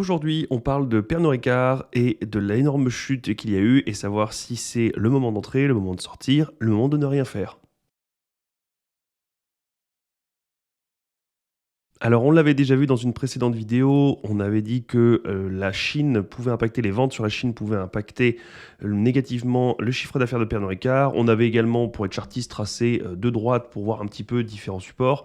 Aujourd'hui, on parle de Pernod Ricard et de l'énorme chute qu'il y a eu et savoir si c'est le moment d'entrer, le moment de sortir, le moment de ne rien faire. Alors, on l'avait déjà vu dans une précédente vidéo, on avait dit que la Chine pouvait impacter, les ventes sur la Chine pouvaient impacter négativement le chiffre d'affaires de Pernod Ricard. On avait également, pour être chartiste, tracé deux droites pour voir un petit peu différents supports.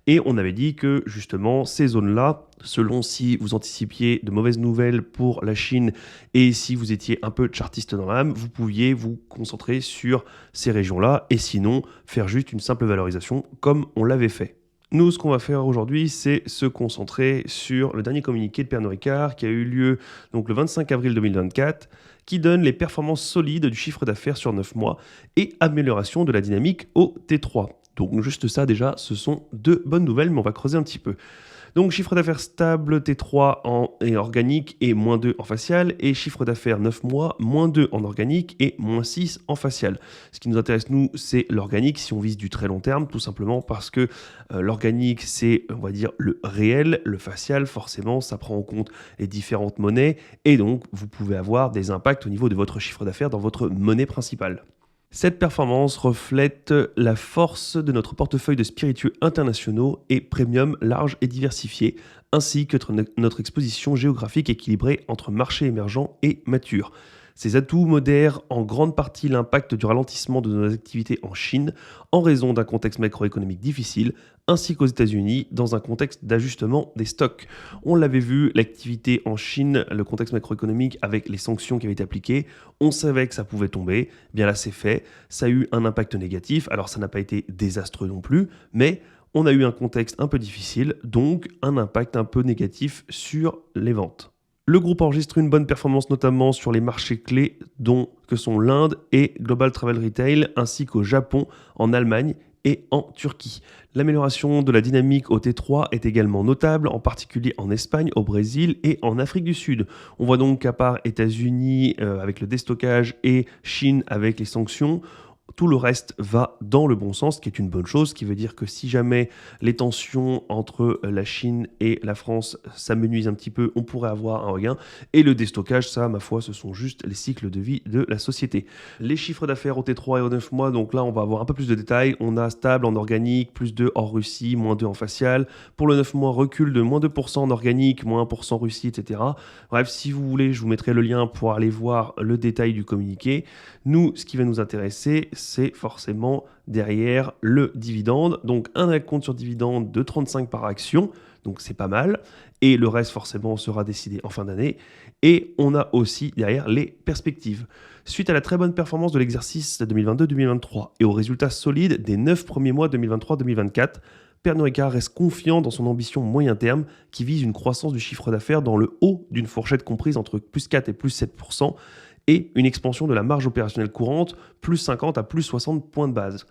Et on avait dit que justement, ces zones-là, selon si vous anticipiez de mauvaises nouvelles pour la Chine et si vous étiez un peu chartiste dans l'âme, vous pouviez vous concentrer sur ces régions-là et sinon faire juste une simple valorisation comme on l'avait fait. Nous, ce qu'on va faire aujourd'hui, c'est se concentrer sur le dernier communiqué de Pernod Ricard qui a eu lieu donc, le 25 avril 2024, qui donne les performances solides du chiffre d'affaires sur 9 mois et amélioration de la dynamique au T3. Donc juste ça déjà, ce sont deux bonnes nouvelles, mais on va creuser un petit peu. Donc chiffre d'affaires stable T3 et organique et -2 en facial, et chiffre d'affaires 9 mois, -2 en organique et -6 en facial. Ce qui nous intéresse, nous, c'est l'organique si on vise du très long terme, tout simplement parce que l'organique, c'est, on va dire, le réel, le facial, forcément, ça prend en compte les différentes monnaies, et donc vous pouvez avoir des impacts au niveau de votre chiffre d'affaires dans votre monnaie principale. Cette performance reflète la force de notre portefeuille de spiritueux internationaux et premium large et diversifié, ainsi que notre exposition géographique équilibrée entre marchés émergents et matures. Ces atouts modèrent en grande partie l'impact du ralentissement de nos activités en Chine en raison d'un contexte macroéconomique difficile, ainsi qu'aux États-Unis dans un contexte d'ajustement des stocks. On l'avait vu, l'activité en Chine, le contexte macroéconomique avec les sanctions qui avaient été appliquées, on savait que ça pouvait tomber. Bien là, c'est fait. Ça a eu un impact négatif. Alors, ça n'a pas été désastreux non plus, mais on a eu un contexte un peu difficile, donc un impact un peu négatif sur les ventes. Le groupe enregistre une bonne performance notamment sur les marchés clés dont que sont l'Inde et Global Travel Retail, ainsi qu'au Japon, en Allemagne et en Turquie. L'amélioration de la dynamique au T3 est également notable, en particulier en Espagne, au Brésil et en Afrique du Sud. On voit donc qu'à part États-Unis avec le déstockage et Chine avec les sanctions, tout le reste va dans le bon sens, ce qui est une bonne chose, ce qui veut dire que si jamais les tensions entre la Chine et la France s'amenuisent un petit peu, on pourrait avoir un regain. Et le déstockage, ça, ma foi, ce sont juste les cycles de vie de la société. Les chiffres d'affaires au T3 et au 9 mois, donc là, on va avoir un peu plus de détails. On a stable en organique, +2 hors Russie, -2 en facial. Pour le 9 mois, recul de -2% en organique, -1% en Russie, etc. Bref, si vous voulez, je vous mettrai le lien pour aller voir le détail du communiqué. Nous, ce qui va nous intéresser, c'est forcément derrière le dividende. Donc un acompte sur dividende de 35 par action, donc c'est pas mal. Et le reste forcément sera décidé en fin d'année. Et on a aussi derrière les perspectives. Suite à la très bonne performance de l'exercice 2022-2023 et aux résultats solides des 9 premiers mois 2023-2024, Pernod Ricard reste confiant dans son ambition moyen terme qui vise une croissance du chiffre d'affaires dans le haut d'une fourchette comprise entre +4 et +7%, et une expansion de la marge opérationnelle courante, +50 à +60 points de base.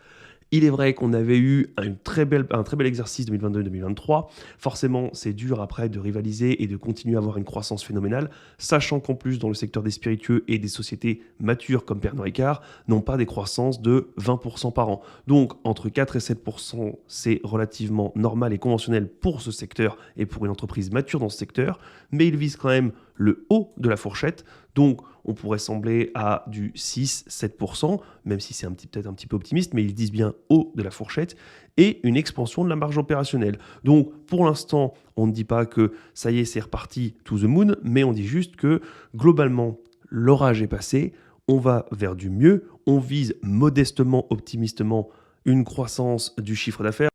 Il est vrai qu'on avait eu un très bel exercice 2022-2023. Forcément, c'est dur après de rivaliser et de continuer à avoir une croissance phénoménale, sachant qu'en plus, dans le secteur des spiritueux et des sociétés matures comme Pernod Ricard, n'ont pas des croissances de 20% par an. Donc, entre 4 et 7%, c'est relativement normal et conventionnel pour ce secteur et pour une entreprise mature dans ce secteur, mais il vise quand même le haut de la fourchette. Donc, on pourrait sembler à du 6-7%, même si c'est peut-être un petit peu optimiste, mais ils disent bien haut de la fourchette, et une expansion de la marge opérationnelle. Donc, pour l'instant, on ne dit pas que ça y est, c'est reparti to the moon, mais on dit juste que, globalement, l'orage est passé, on va vers du mieux, on vise modestement, optimistement, une croissance du chiffre d'affaires.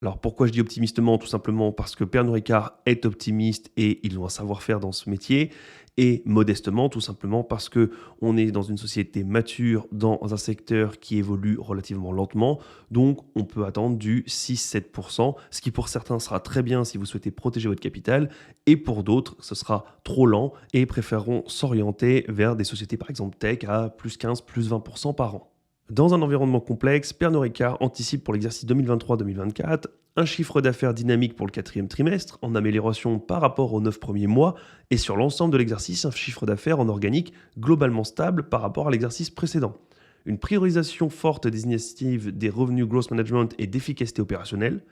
Alors pourquoi je dis optimistement? Tout simplement parce que Pernod Ricard est optimiste et ils ont un savoir-faire dans ce métier. Et modestement, tout simplement parce que on est dans une société mature, dans un secteur qui évolue relativement lentement. Donc on peut attendre du 6-7%, ce qui pour certains sera très bien si vous souhaitez protéger votre capital. Et pour d'autres, ce sera trop lent et préféreront s'orienter vers des sociétés par exemple tech à +15, +20% par an. Dans un environnement complexe, Pernod Ricard anticipe pour l'exercice 2023-2024 un chiffre d'affaires dynamique pour le quatrième trimestre, en amélioration par rapport aux 9 premiers mois, et sur l'ensemble de l'exercice, un chiffre d'affaires en organique globalement stable par rapport à l'exercice précédent. Une priorisation forte des initiatives des revenus growth management et d'efficacité opérationnelle,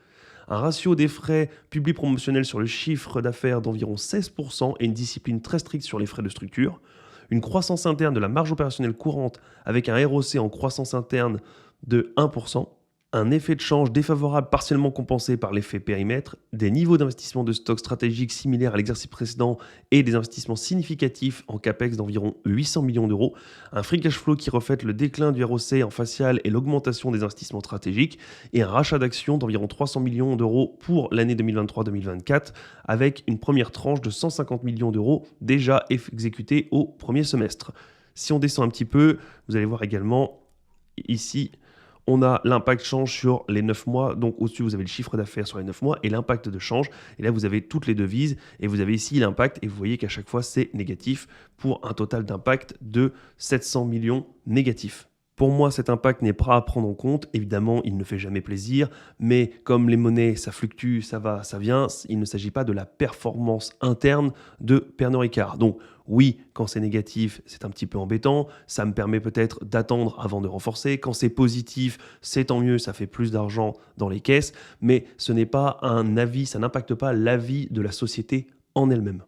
un ratio des frais publics promotionnels sur le chiffre d'affaires d'environ 16% et une discipline très stricte sur les frais de structure, une croissance interne de la marge opérationnelle courante avec un ROC en croissance interne de 1%, un effet de change défavorable partiellement compensé par l'effet périmètre, des niveaux d'investissement de stock stratégiques similaires à l'exercice précédent et des investissements significatifs en CAPEX d'environ 800 millions d'euros, un free cash flow qui reflète le déclin du ROC en facial et l'augmentation des investissements stratégiques, et un rachat d'actions d'environ 300 millions d'euros pour l'année 2023-2024, avec une première tranche de 150 millions d'euros déjà exécutée au premier semestre. Si on descend un petit peu, vous allez voir également ici, on a l'impact change sur les 9 mois. Donc au-dessus, vous avez le chiffre d'affaires sur les 9 mois et l'impact de change. Et là, vous avez toutes les devises et vous avez ici l'impact. Et vous voyez qu'à chaque fois, c'est négatif pour un total d'impact de 700 millions négatifs. Pour moi, cet impact n'est pas à prendre en compte. Évidemment, il ne fait jamais plaisir, mais comme les monnaies, ça fluctue, ça va, ça vient, il ne s'agit pas de la performance interne de Pernod Ricard. Donc oui, quand c'est négatif, c'est un petit peu embêtant. Ça me permet peut-être d'attendre avant de renforcer. Quand c'est positif, c'est tant mieux, ça fait plus d'argent dans les caisses, mais ce n'est pas un avis, ça n'impacte pas l'avis de la société en elle-même.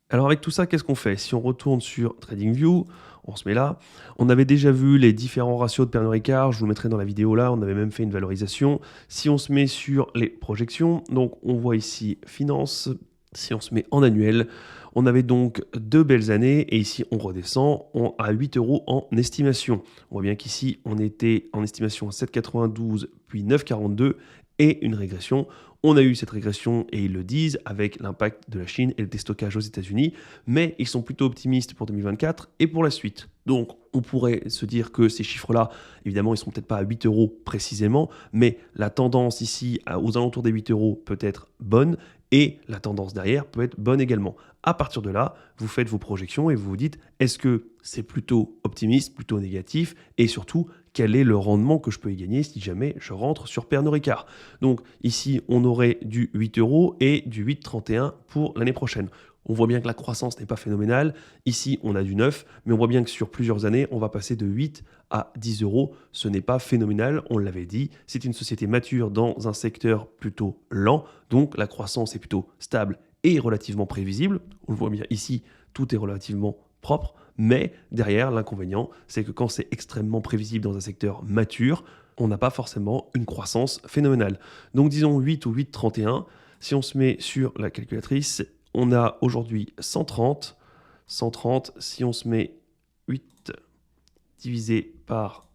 Alors avec tout ça, qu'est-ce qu'on fait? Si on retourne sur TradingView, on se met là. On avait déjà vu les différents ratios de Pernod Ricard, je vous le mettrai dans la vidéo là, on avait même fait une valorisation. Si on se met sur les projections, donc on voit ici finance, si on se met en annuel, on avait donc 2 belles années et ici on redescend à 8 euros en estimation. On voit bien qu'ici on était en estimation à 7,92 puis 9,42 et une régression. On a eu cette régression et ils le disent avec l'impact de la Chine et le déstockage aux États-Unis, mais ils sont plutôt optimistes pour 2024 et pour la suite. Donc on pourrait se dire que ces chiffres-là, évidemment, ils ne seront peut-être pas à 8 euros précisément, mais la tendance ici aux alentours des 8 euros peut être bonne et la tendance derrière peut être bonne également. À partir de là, vous faites vos projections et vous vous dites, est-ce que c'est plutôt optimiste, plutôt négatif et surtout, quel est le rendement que je peux y gagner si jamais je rentre sur Pernod Ricard. Donc ici, on aurait du 8 euros et du 8,31 pour l'année prochaine. On voit bien que la croissance n'est pas phénoménale. Ici, on a du 9, mais on voit bien que sur plusieurs années, on va passer de 8 à 10 euros. Ce n'est pas phénoménal, on l'avait dit. C'est une société mature dans un secteur plutôt lent, donc la croissance est plutôt stable et relativement prévisible. On le voit bien ici, tout est relativement propre. Mais derrière, l'inconvénient, c'est que quand c'est extrêmement prévisible dans un secteur mature, on n'a pas forcément une croissance phénoménale. Donc disons 8 ou 8,31. Si on se met sur la calculatrice, on a aujourd'hui 130. 130, si on se met 8 divisé par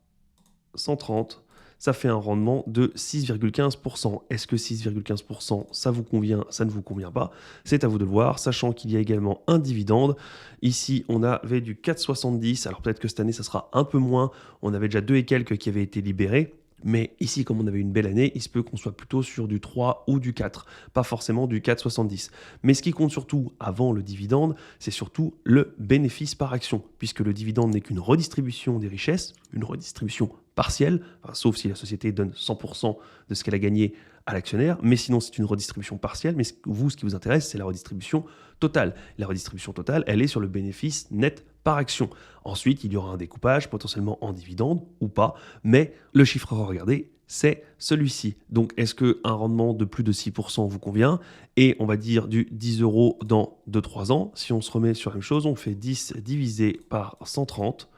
130, ça fait un rendement de 6,15%. Est-ce que 6,15%, ça vous convient, ça ne vous convient pas? C'est à vous de le voir, sachant qu'il y a également un dividende. Ici, on avait du 4,70. Alors peut-être que cette année, ça sera un peu moins. On avait déjà 2 et quelques qui avaient été libérés. Mais ici, comme on avait une belle année, il se peut qu'on soit plutôt sur du 3 ou du 4, pas forcément du 4,70. Mais ce qui compte surtout avant le dividende, c'est surtout le bénéfice par action, puisque le dividende n'est qu'une redistribution des richesses, une redistribution partielle, sauf si la société donne 100% de ce qu'elle a gagné à l'actionnaire, mais sinon c'est une redistribution partielle, mais vous, ce qui vous intéresse, c'est la redistribution totale. La redistribution totale, elle est sur le bénéfice net par action. Ensuite, il y aura un découpage, potentiellement en dividende ou pas, mais le chiffre à regarder, c'est celui-ci. Donc, est-ce qu'un rendement de plus de 6% vous convient? Et on va dire du 10 euros dans 2-3 ans. Si on se remet sur la même chose, on fait 10 divisé par 130.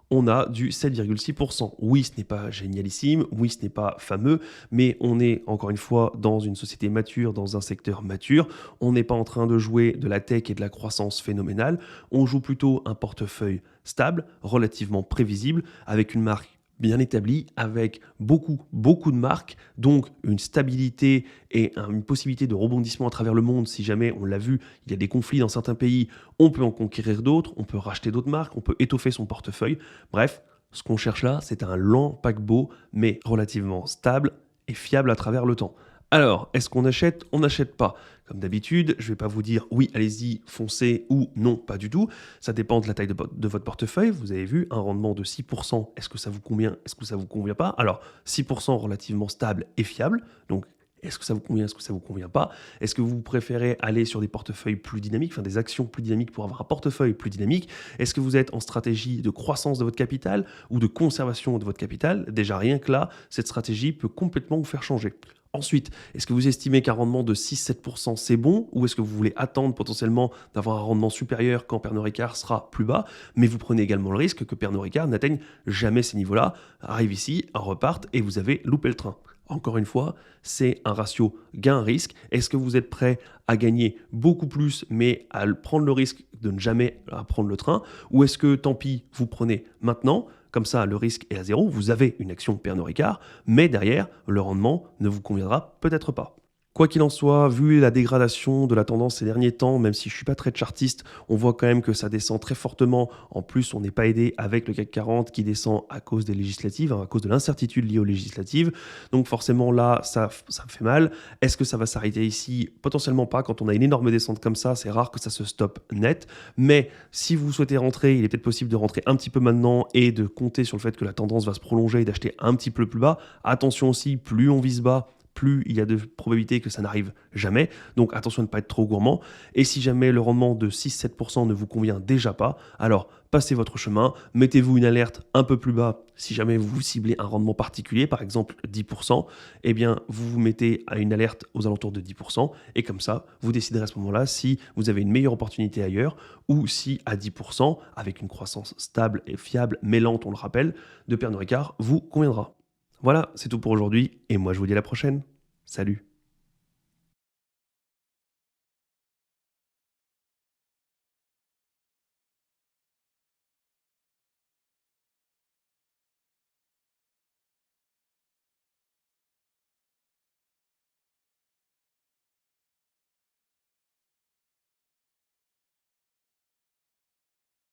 On a du 7,6%. Oui, ce n'est pas génialissime, oui, ce n'est pas fameux, mais on est encore une fois dans une société mature, dans un secteur mature. On n'est pas en train de jouer de la tech et de la croissance phénoménale. On joue plutôt un portefeuille stable, relativement prévisible, avec une marque bien établi, avec beaucoup de marques, donc une stabilité et une possibilité de rebondissement à travers le monde. Si jamais, on l'a vu, il y a des conflits dans certains pays, on peut en conquérir d'autres, on peut racheter d'autres marques, on peut étoffer son portefeuille. Bref, ce qu'on cherche là, c'est un lent paquebot, mais relativement stable et fiable à travers le temps. Alors, est-ce qu'on achète? On n'achète pas. Comme d'habitude, je ne vais pas vous dire oui, allez-y, foncez ou non, pas du tout. Ça dépend de la taille de votre portefeuille. Vous avez vu, un rendement de 6%, est-ce que ça vous convient? Est-ce que ça ne vous convient pas? Alors, 6% relativement stable et fiable, donc Est-ce que ça vous convient? Est-ce que ça vous convient pas? Est-ce que vous préférez aller sur des portefeuilles plus dynamiques, enfin des actions plus dynamiques pour avoir un portefeuille plus dynamique? Est-ce que vous êtes en stratégie de croissance de votre capital ou de conservation de votre capital? Déjà, rien que là, cette stratégie peut complètement vous faire changer. Ensuite, est-ce que vous estimez qu'un rendement de 6-7% c'est bon ou est-ce que vous voulez attendre potentiellement d'avoir un rendement supérieur quand Pernod Ricard sera plus bas, mais vous prenez également le risque que Pernod Ricard n'atteigne jamais ces niveaux-là, arrive ici, en reparte et vous avez loupé le train. Encore une fois, c'est un ratio gain-risque. Est-ce que vous êtes prêt à gagner beaucoup plus, mais à prendre le risque de ne jamais prendre le train? Ou est-ce que, tant pis, vous prenez maintenant, comme ça le risque est à zéro, vous avez une action Pernod Ricard, mais derrière, le rendement ne vous conviendra peut-être pas. Quoi qu'il en soit, vu la dégradation de la tendance ces derniers temps, même si je ne suis pas très chartiste, on voit quand même que ça descend très fortement. En plus, on n'est pas aidé avec le CAC 40 qui descend à cause des législatives, à cause de l'incertitude liée aux législatives. Donc forcément là, ça me fait mal. Est-ce que ça va s'arrêter ici? Potentiellement pas. Quand on a une énorme descente comme ça, c'est rare que ça se stoppe net. Mais si vous souhaitez rentrer, il est peut-être possible de rentrer un petit peu maintenant et de compter sur le fait que la tendance va se prolonger et d'acheter un petit peu plus bas. Attention aussi, plus on vise bas, plus il y a de probabilités que ça n'arrive jamais. Donc attention de ne pas être trop gourmand. Et si jamais le rendement de 6-7% ne vous convient déjà pas, alors passez votre chemin, mettez-vous une alerte un peu plus bas. Si jamais vous ciblez un rendement particulier, par exemple 10%, eh bien vous vous mettez à une alerte aux alentours de 10%. Et comme ça, vous déciderez à ce moment-là si vous avez une meilleure opportunité ailleurs ou si à 10%, avec une croissance stable et fiable, mais lente, on le rappelle, de Pernod Ricard, vous conviendra. Voilà, c'est tout pour aujourd'hui et moi je vous dis à la prochaine. Salut!